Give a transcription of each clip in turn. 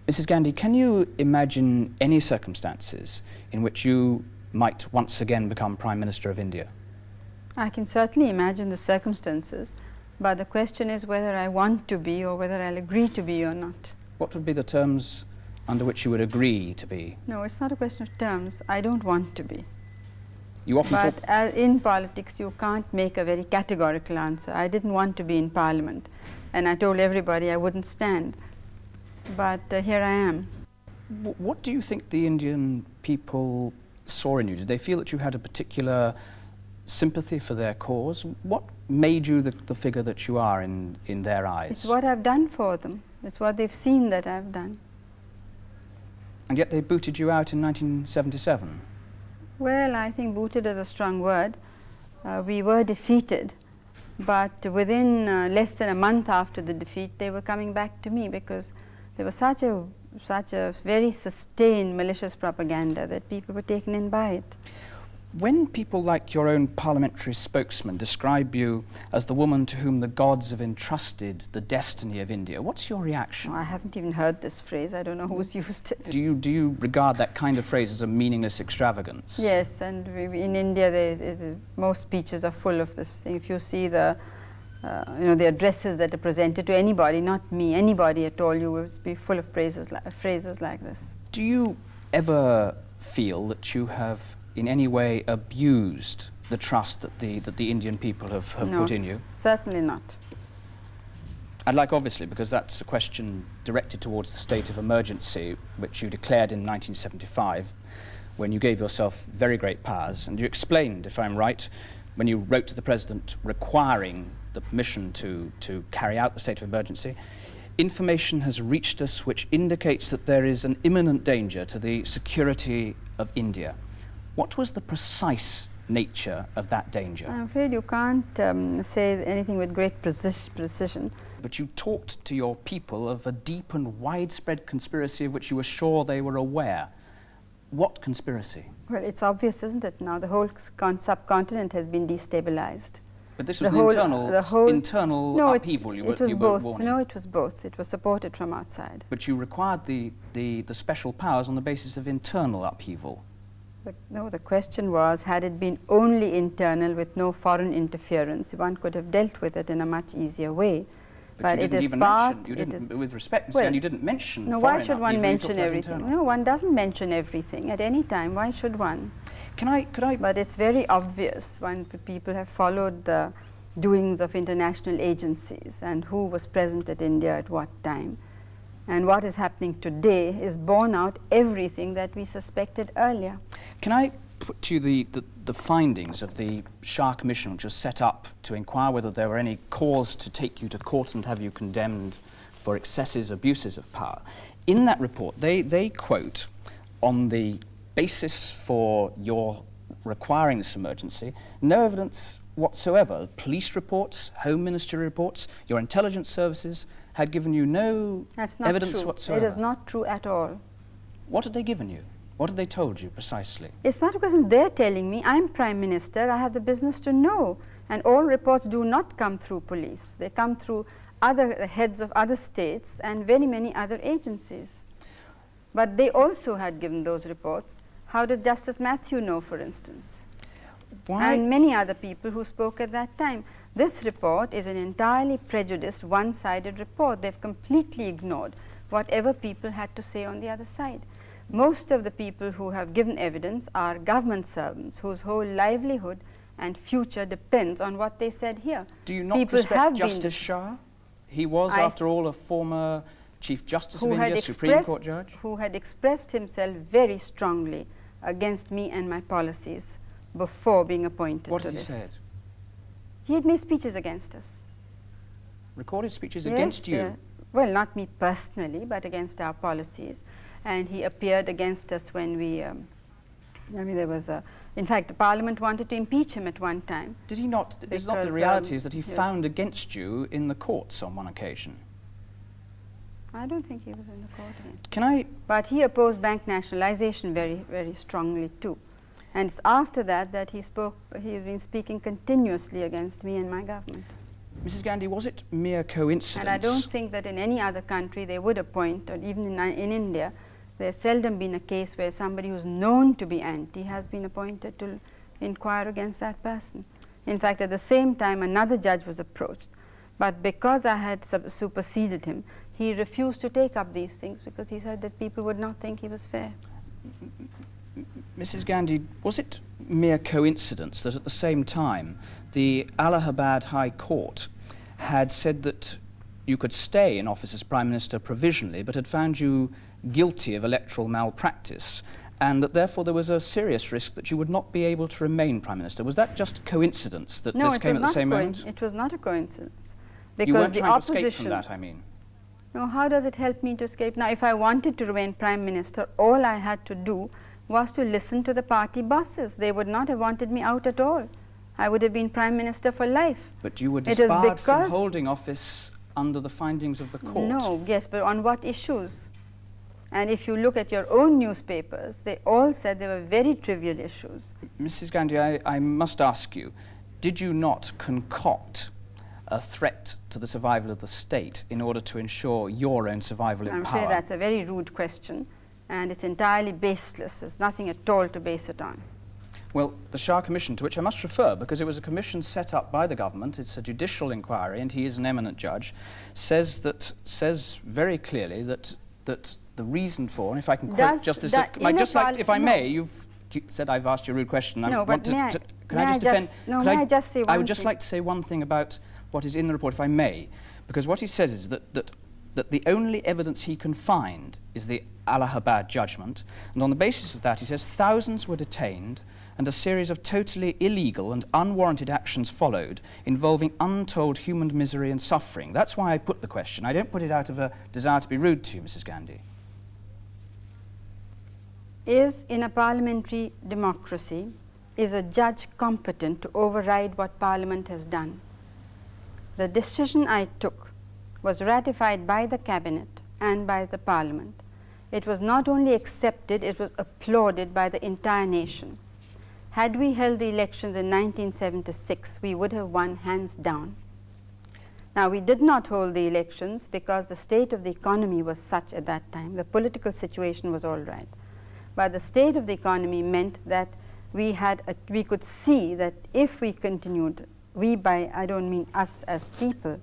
Mrs. Gandhi, can you imagine any circumstances in which you might once again become Prime Minister of India? I can certainly imagine the circumstances, but the question is whether I want to be or whether I'll agree to be or not. What would be the terms under which you would agree to be? No, it's not a question of terms. I don't want to be. You often talk... But in politics, you can't make a very categorical answer. I didn't want to be in Parliament, and I told everybody I wouldn't stand. But here I am. What do you think the Indian people saw in you? Did they feel that you had a particular sympathy for their cause? What made you the figure that you are in their eyes? It's what I've done for them. It's what they've seen that I've done. And yet they booted you out in 1977. Well, I think booted is a strong word. We were defeated, but within less than a month after the defeat, they were coming back to me because there was such a very sustained malicious propaganda that people were taken in by it. When people like your own parliamentary spokesman describe you as the woman to whom the gods have entrusted the destiny of India, what's your reaction? I haven't even heard this phrase. I don't know who's used it. Do you regard that kind of phrase as a meaningless extravagance? Yes, and in India, most speeches are full of this thing. If you see the the addresses that are presented to anybody, not me, anybody at all, you will be full of phrases like this. Do you ever feel that you have in any way abused the trust that the Indian people have put in you? Certainly not. I'd like, obviously, because that's a question directed towards the state of emergency, which you declared in 1975, when you gave yourself very great powers, and you explained, if I'm right, when you wrote to the President requiring the permission to carry out the state of emergency, information has reached us which indicates that there is an imminent danger to the security of India. What was the precise nature of that danger? I'm afraid you can't say anything with great precision. But you talked to your people of a deep and widespread conspiracy of which you were sure they were aware. What conspiracy? Well, it's obvious, isn't it? Now the whole subcontinent has been destabilized. But this was an internal upheaval you were warning. No, it was both. It was supported from outside. But you required the special powers on the basis of internal upheaval. But no, the question was, had it been only internal with no foreign interference, one could have dealt with it in a much easier way. But you didn't even mention, with respect, Mr. you didn't mention foreign upheaval. No, why should one mention everything? No, one doesn't mention everything at any time. Why should one? Could I? But it's very obvious when people have followed the doings of international agencies and who was present at India at what time. And what is happening today is borne out everything that we suspected earlier. Can I put to you the findings of the Shah Commission, which was set up to inquire whether there were any cause to take you to court and have you condemned for excesses, abuses of power? In that report, they quote, on the basis for your requiring this emergency, no evidence whatsoever. Police reports, Home Ministry reports, your intelligence services had given you no evidence whatsoever. It is not true at all. What had they given you? What had they told you precisely? It's not a question they're telling me. I'm Prime Minister. I have the business to know. And all reports do not come through police. They come through other heads of other states and very many other agencies. But they also had given those reports. How did Justice Matthew know, for instance? Why? And many other people who spoke at that time. This report is an entirely prejudiced, one-sided report. They've completely ignored whatever people had to say on the other side. Most of the people who have given evidence are government servants whose whole livelihood and future depends on what they said here. Do you not respect Justice Shah? He was, after all, a former Chief Justice of India, Supreme Court judge? Who had expressed himself very strongly against me and my policies before being appointed. What had he said? He had made speeches against us. Recorded speeches against you? Well, not me personally, but against our policies. And he appeared against us when we, there was a, in fact, the Parliament wanted to impeach him at one time. Did he not? It's not the reality is that he found against you in the courts on one occasion. I don't think he was in the court against. Can I? But he opposed bank nationalization very, very strongly too. And it's after that that he's been speaking continuously against me and my government. Mrs. Gandhi, was it mere coincidence? And I don't think that in any other country they would appoint, or even in India, there's seldom been a case where somebody who's known to be anti has been appointed to inquire against that person. In fact, at the same time, another judge was approached, but because I had superseded him, he refused to take up these things because he said that people would not think he was fair. Mrs. Gandhi, was it mere coincidence that at the same time the Allahabad High Court had said that you could stay in office as Prime Minister provisionally, but had found you guilty of electoral malpractice, and that therefore there was a serious risk that you would not be able to remain Prime Minister? Was that just coincidence that this came at the same moment? No, it was not a coincidence. Because you weren't the trying opposition, to escape from that, I mean. No, how does it help me to escape? Now, if I wanted to remain Prime Minister, all I had to do was to listen to the party bosses. They would not have wanted me out at all. I would have been Prime Minister for life. But you were disbarred from holding office under the findings of the court. No, yes, but on what issues? And if you look at your own newspapers, they all said they were very trivial issues. Mrs. Gandhi, I must ask you, did you not concoct a threat to the survival of the state in order to ensure your own survival in power? I'm afraid that's a very rude question, and it's entirely baseless. There's nothing at all to base it on. Well, the Shah Commission, to which I must refer, because it was a commission set up by the government, it's a judicial inquiry, and he is an eminent judge, says very clearly that the reason for, and if I can quote Justice, if I may, you've said I've asked you a rude question. No, but can I just defend? No, may I just say one thing? I would just like to say one thing about what is in the report, if I may, because what he says is that the only evidence he can find is the Allahabad judgment, and on the basis of that, he says thousands were detained and a series of totally illegal and unwarranted actions followed, involving untold human misery and suffering. That's why I put the question. I don't put it out of a desire to be rude to you, Mrs. Gandhi. In a parliamentary democracy, is a judge competent to override what Parliament has done? The decision I took was ratified by the Cabinet and by the Parliament. It was not only accepted, it was applauded by the entire nation. Had we held the elections in 1976, we would have won hands down. Now, we did not hold the elections because the state of the economy was such at that time. The political situation was all right. But the state of the economy meant that we could see that if we continued, I don't mean us as people,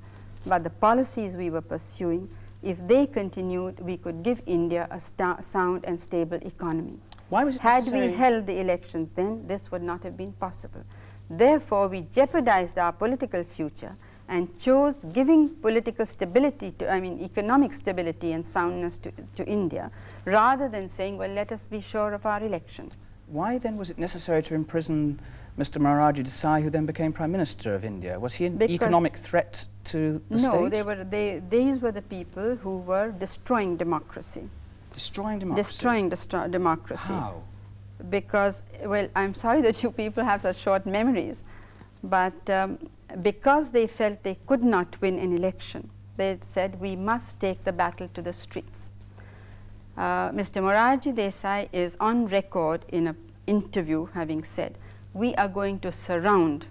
but the policies we were pursuing, if they continued, we could give India a sound and stable economy. Why was it Had we held the elections then, this would not have been possible. Therefore, we jeopardized our political future and chose giving political stability economic stability and soundness to India, rather than saying, well, let us be sure of our election. Why then was it necessary to imprison Mr. Morarji Desai, who then became Prime Minister of India? Was he an economic threat to the state? No, these were the people who were destroying democracy. Destroying democracy? Destroying democracy. How? Because, well, I'm sorry that you people have such short memories, but because they felt they could not win an election, they said, we must take the battle to the streets. Mr. Morarji Desai is on record in an interview having said, we are going to surround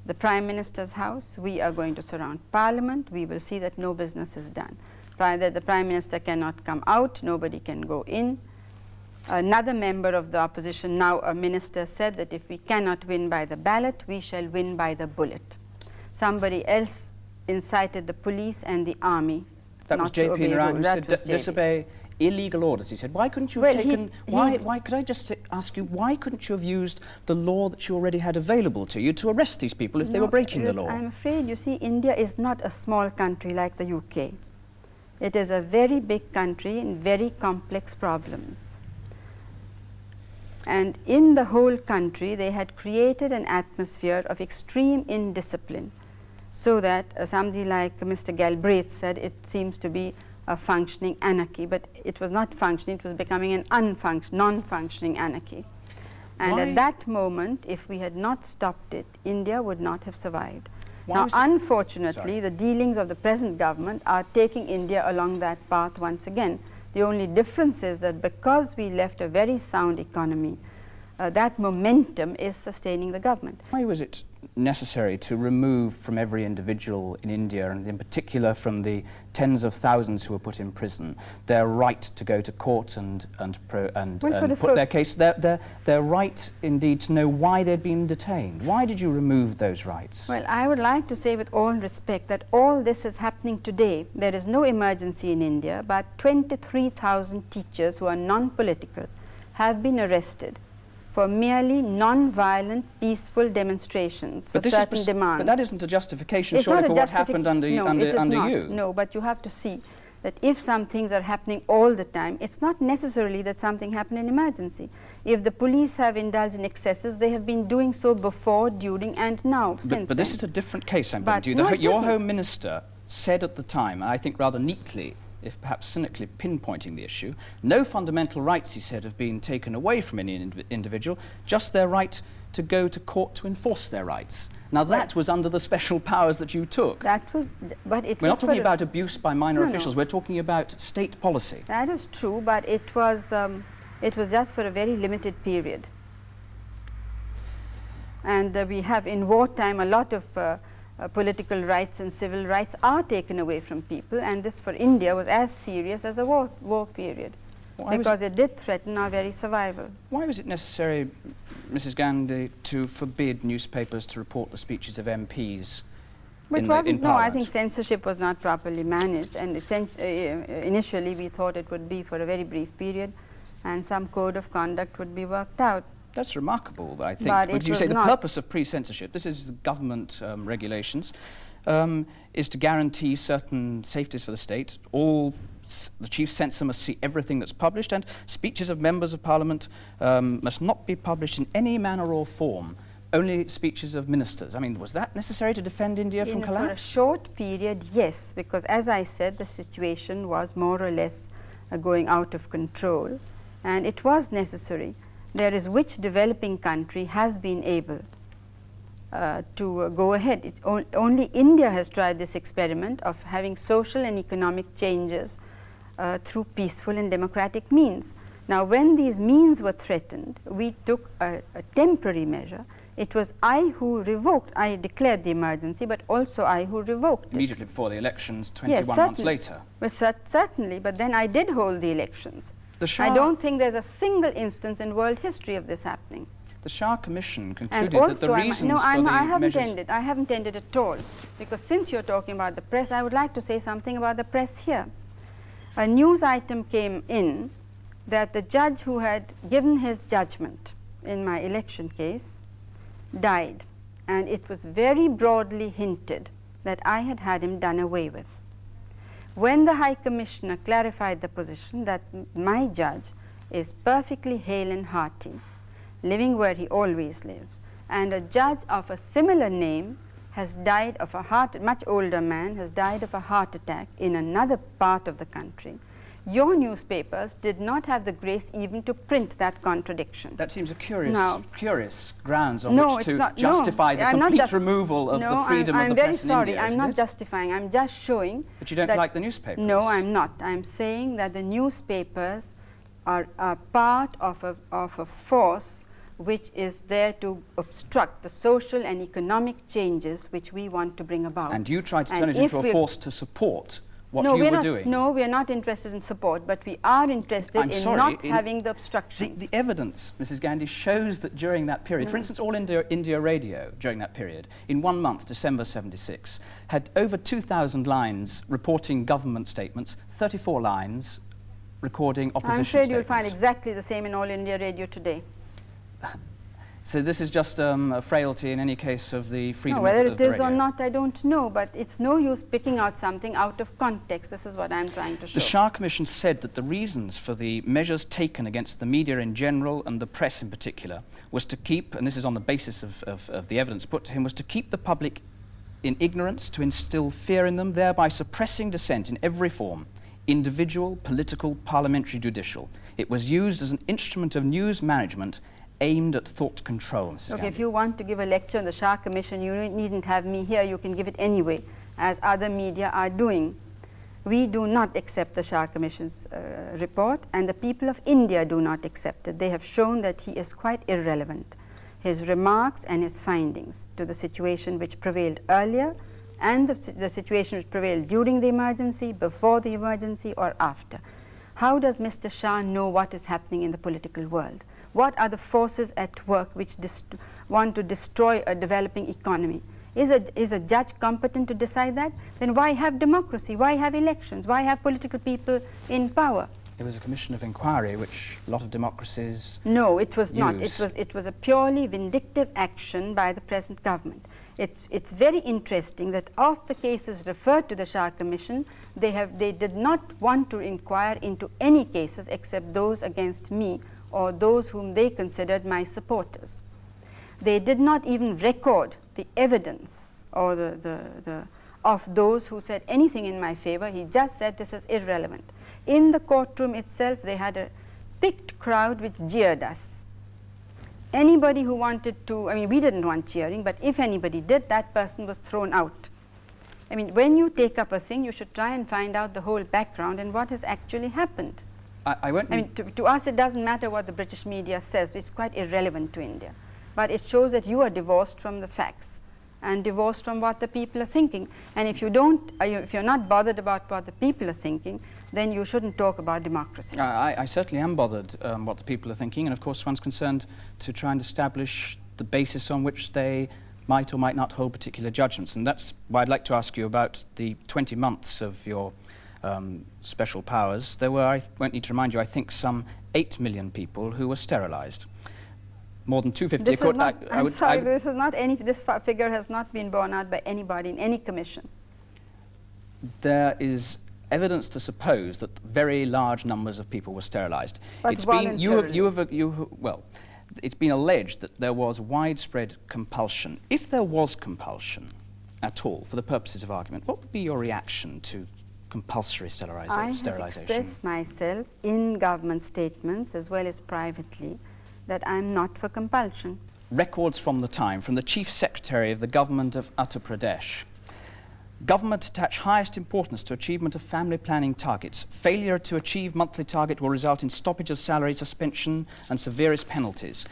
the Prime Minister's house, we are going to surround Parliament, we will see that no business is done. That the Prime Minister cannot come out, nobody can go in. Another member of the opposition, now a minister, said that if we cannot win by the ballot, we shall win by the bullet. Somebody else incited the police and the army. That was J.P. Naran, who said disobey illegal orders. He said, why couldn't you have taken, why could I just ask you, why couldn't you have used the law that you already had available to you to arrest these people if they were breaking the law? I'm afraid, you see, India is not a small country like the UK. It is a very big country and very complex problems. And in the whole country, they had created an atmosphere of extreme indiscipline, so that somebody like Mr. Galbraith said it seems to be a functioning anarchy, but it was not functioning, it was becoming an non-functioning anarchy. And at that moment, if we had not stopped it, India would not have survived. Now, unfortunately, the dealings of the present government are taking India along that path once again. The only difference is that because we left a very sound economy, that momentum is sustaining the government. Why was it necessary to remove from every individual in India, and in particular from the tens of thousands who were put in prison, their right to go to court and put their case, their right indeed to know why they'd been detained? Why did you remove those rights? Well, I would like to say with all respect that all this is happening today. There is no emergency in India, but 23,000 teachers who are non-political have been arrested for merely non-violent, peaceful demonstrations for certain demands. But that isn't a justification, surely, for what happened under you. No, but you have to see that if some things are happening all the time, it's not necessarily that something happened in emergency. If the police have indulged in excesses, they have been doing so before, during, and now, since But this is a different case I'm going to do. Your Home Minister said at the time, and I think rather neatly, if perhaps cynically pinpointing the issue, no fundamental rights, he said, have been taken away from any individual, just their right to go to court to enforce their rights. Now that was under the special powers that you took. That was, but it We're not talking about abuse by minor officials, we're talking about state policy. That is true, but it was just for a very limited period. And we have in wartime a lot of political rights and civil rights are taken away from people, and this for India was as serious as a war period, because it did threaten our very survival. Why was it necessary, Mrs. Gandhi, to forbid newspapers to report the speeches of MPs in Parliament? No, I think censorship was not properly managed, and initially we thought it would be for a very brief period and some code of conduct would be worked out. That's remarkable, I think. But you say the purpose of pre-censorship, this is government regulations, is to guarantee certain safeties for the state. The chief censor must see everything that's published, and speeches of members of Parliament must not be published in any manner or form. Only speeches of ministers. I mean, was that necessary to defend India from collapse? For a short period, yes, because as I said, the situation was more or less going out of control, and it was necessary. There is which developing country has been able to go ahead. Only India has tried this experiment of having social and economic changes through peaceful and democratic means. Now, when these means were threatened, we took a temporary measure. It was I who revoked. I declared the emergency, but also I who revoked immediately it. Before the elections, 21 months later. Well, certainly, but then I did hold the elections. I don't think there's a single instance in world history of this happening. The Shah Commission concluded that the reasons for the measures... I haven't ended at all, because since you're talking about the press, I would like to say something about the press here. A news item came in that the judge who had given his judgment in my election case died, and it was very broadly hinted that I had had him done away with. When the High Commissioner clarified the position that my judge is perfectly hale and hearty, living where he always lives, and a judge of a similar name has died of a much older man has died of a heart attack in another part of the country, your newspapers did not have the grace even to print that contradiction. That seems a curious grounds on which to justify the complete removal of the freedom of the press in India. I'm very sorry, I'm not justifying, I'm just showing. But you don't like the newspapers? No, I'm not. I'm saying that the newspapers are part of a force which is there to obstruct the social and economic changes which we want to bring about. And you tried to turn it into a force to support what you were doing. No, we are not interested in support, but we are interested in not having the obstructions. The evidence, Mrs. Gandhi, shows that during that period, for instance, All India Radio during that period, in 1 month, December 76, had over 2,000 lines reporting government statements, 34 lines recording opposition statements. I'm afraid you'll find exactly the same in All India Radio today. So this is just a frailty in any case of the freedom of the radio. Whether it is or not, I don't know, but it's no use picking out something out of context. This is what I'm trying to show. The Shah Commission said that the reasons for the measures taken against the media in general and the press in particular was to keep, and this is on the basis of the evidence put to him, was to keep the public in ignorance, to instill fear in them, thereby suppressing dissent in every form, individual, political, parliamentary, judicial. It was used as an instrument of news management aimed at thought control, Mrs. Gandhi. If you want to give a lecture on the Shah Commission, you needn't have me here. You can give it anyway, as other media are doing. We do not accept the Shah Commission's report, and the people of India do not accept it. They have shown that he is quite irrelevant. his remarks and his findings to the situation which prevailed earlier and the situation which prevailed during the emergency, before the emergency, or after. How does Mr. Shah know what is happening in the political world? What are the forces at work which want to destroy a developing economy? Is a judge competent to decide that? Then why have democracy? Why have elections? Why have political people in power? It was a commission of inquiry which a lot of democracies No, it was not. use. It was a purely vindictive action by the present government. It's very interesting that of the cases referred to the Shah Commission, they did not want to inquire into any cases except those against me or those whom they considered my supporters. They did not even record the evidence or of those who said anything in my favor. He just said this is irrelevant. In the courtroom itself, they had a picked crowd which jeered us. Anybody who wanted to, I mean, we didn't want cheering, but if anybody did, that person was thrown out. I mean, when you take up a thing, you should try and find out the whole background and what has actually happened. I mean, to us, it doesn't matter what the British media says. It's quite irrelevant to India. But it shows that you are divorced from the facts and divorced from what the people are thinking. And if you don't, if you're not bothered about what the people are thinking, then you shouldn't talk about democracy. I certainly am bothered what the people are thinking, and of course one's concerned to try and establish the basis on which they might or might not hold particular judgments. And that's why I'd like to ask you about the 20 months of your special powers. There were, I won't need to remind you, I think some 8 million people who were sterilised. More than 250. This is not, I'm sorry, this is not any, this figure has not been borne out by anybody in any commission. There is evidence to suppose that very large numbers of people were sterilised. But it's been, voluntarily. it's been alleged that there was widespread compulsion. If there was compulsion at all, for the purposes of argument, what would be your reaction to compulsory sterilisation? I have expressed myself in government statements as well as privately that I'm not for compulsion. Records from the time, from the Chief Secretary of the Government of Uttar Pradesh. Government attach highest importance to achievement of family planning targets. Failure to achieve monthly target will result in stoppage of salary, suspension and severest penalties.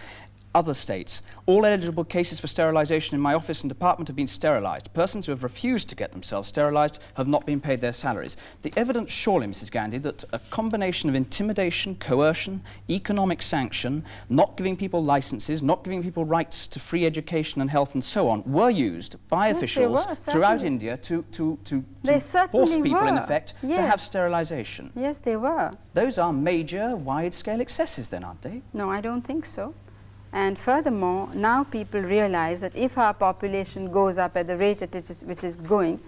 Other states, all eligible cases for sterilisation in my office and department have been sterilised. Persons who have refused to get themselves sterilised have not been paid their salaries. The evidence surely, Mrs. Gandhi, that a combination of intimidation, coercion, economic sanction, not giving people licences, not giving people rights to free education and health and so on, were used by officials throughout India to force people, in effect, to have sterilisation. Yes, they were. Those are major, wide-scale excesses then, aren't they? No, I don't think so. And furthermore, now people realize that if our population goes up at the rate which is going,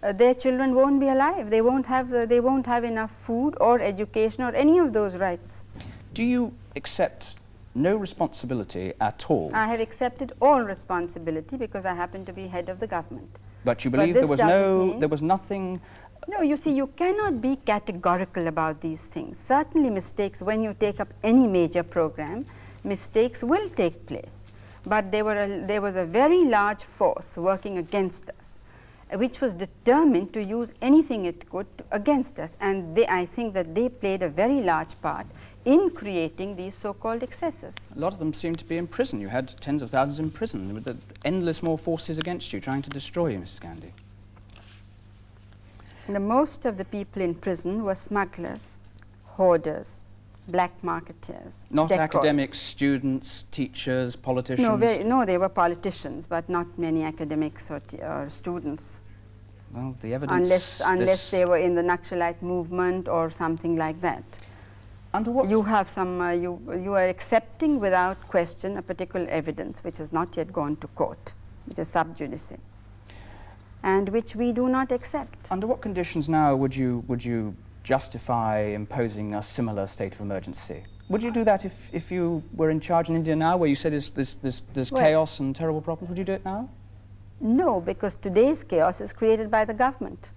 their children won't be alive. They won't have enough food or education or any of those rights. Do you accept no responsibility at all? I have accepted all responsibility because I happen to be head of the government. But you believe there was nothing. No, you see, you cannot be categorical about these things. Certainly mistakes, when you take up any major program, mistakes will take place, but there was a very large force working against us, which was determined to use anything it could against us, and I think that they played a very large part in creating these so-called excesses. A lot of them seemed to be in prison. You had tens of thousands in prison. There were endless more forces against you, trying to destroy you, Mrs. Gandhi. The most of the people in prison were smugglers, hoarders, black marketeers, not dacoits. Academics, students, teachers, politicians? No, they were politicians, but not many academics or students. Well, the evidence... Unless they were in the Naxalite movement or something like that. Under what? You have some, you are accepting without question a particular evidence which has not yet gone to court, which is sub judice, and which we do not accept. Under what conditions now would you justify imposing a similar state of emergency? Would you do that if you were in charge in India now, where you said there's chaos and terrible problems? Would you do it now? No, because today's chaos is created by the government.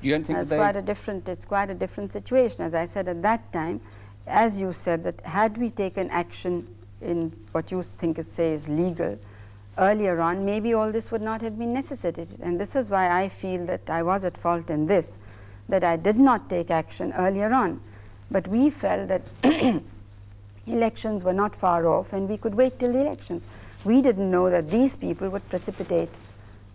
You don't think it's quite a different situation. As I said at that time, as you said, that had we taken action in what you think is legal earlier on, maybe all this would not have been necessitated. And this is why I feel that I was at fault in this, that I did not take action earlier on. But we felt that Elections were not far off, and we could wait till the elections. We didn't know that these people would precipitate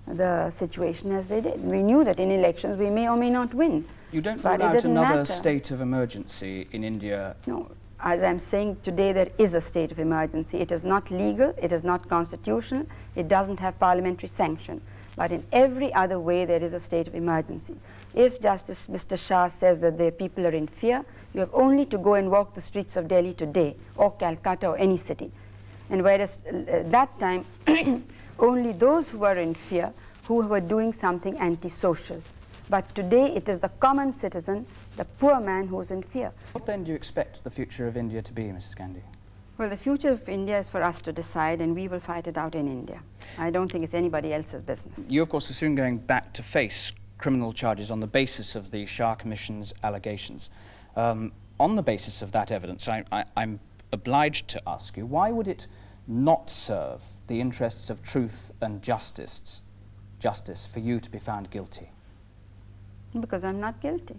the situation as they did. We knew that in elections we may or may not win. You don't but rule it out didn't another matter. state of emergency in India? No, as I'm saying today, there is a state of emergency. It is not legal, it is not constitutional, it doesn't have parliamentary sanction. But in every other way, there is a state of emergency. If Justice Mr. Shah says that the people are in fear, you have only to go and walk the streets of Delhi today, or Calcutta, or any city. And whereas that time, only those who were in fear, who were doing something antisocial. But today, it is the common citizen, the poor man, who's in fear. What then do you expect the future of India to be, Mrs. Gandhi? Well, the future of India is for us to decide, and we will fight it out in India. I don't think it's anybody else's business. You, of course, are soon going back to face criminal charges on the basis of the Shah Commission's allegations. On the basis of that evidence, I'm obliged to ask you, why would it not serve the interests of truth and justice for you to be found guilty? Because I'm not guilty.